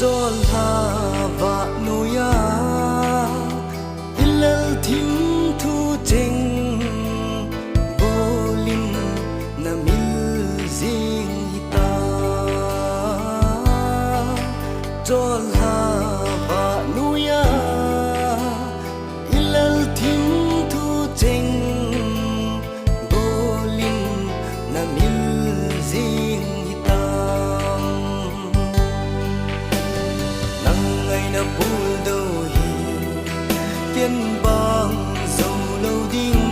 Tol ha va nuya ilal thim thu cheng bolim na mil zing hita Tol ha va nuya ilal thim thu cheng bolim na mil zing na bul do hi kiên bang dầu lâu đinh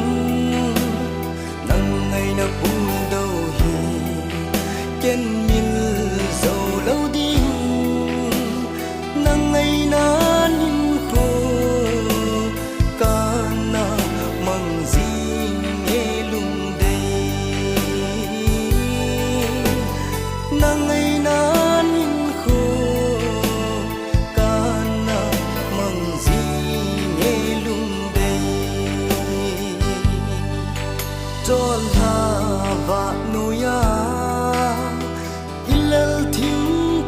nang ngày na bul do hi kiên mil dầu lâu đinh nang ngày na nin kho kana mang zing nghe lung day nang ngày na Tol ha va nuya ilal thim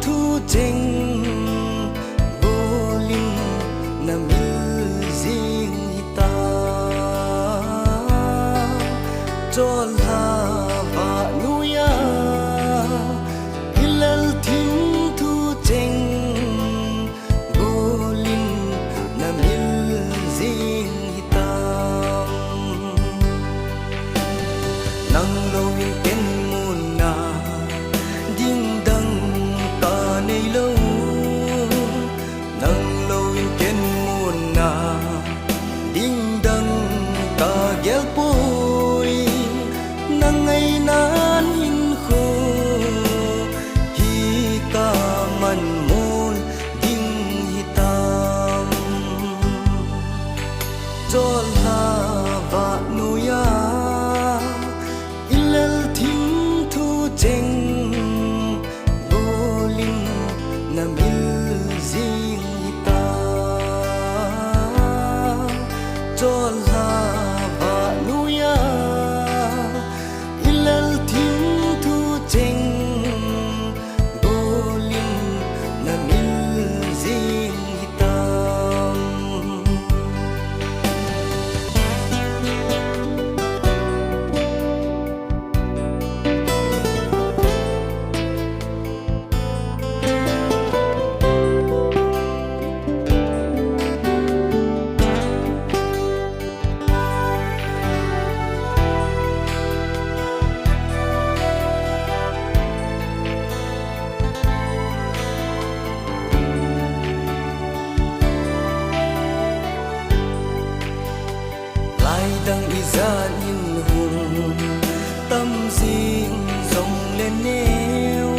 thu cheng bolim na mil zing hita Tol ha va nuya ilal thim thu cheng bolim na mil zing nang lowin ken muna ding dang ta nei lo nang lowin ken muna ding dang ta gel poi nang ngày nan hin kho hi ka man mon ding hitam Tol ha va nuya ilal thim thu cheng bolim na mil zing hita Tol ha va nuya ilal thim thu cheng bolim na mil zing hita dang izan in hùng tâm riêng rồng lên nêu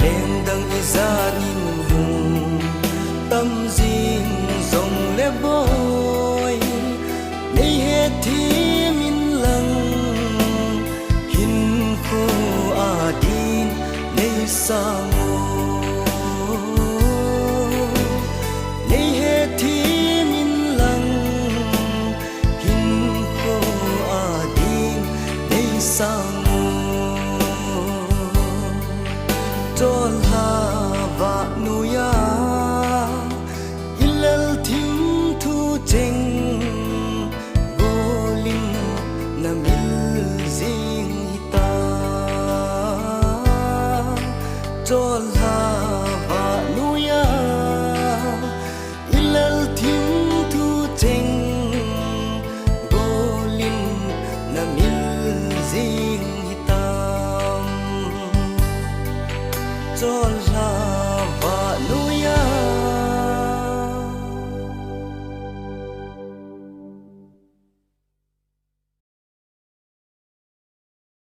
lên dang izan in hùng tâm riêng rồng lên bôi nay hết thi min lăng hin khô adin nay sang nay hết thi sang Tol ha va nuya ilal thim thu cheng bolim na mil zing hita Tol ha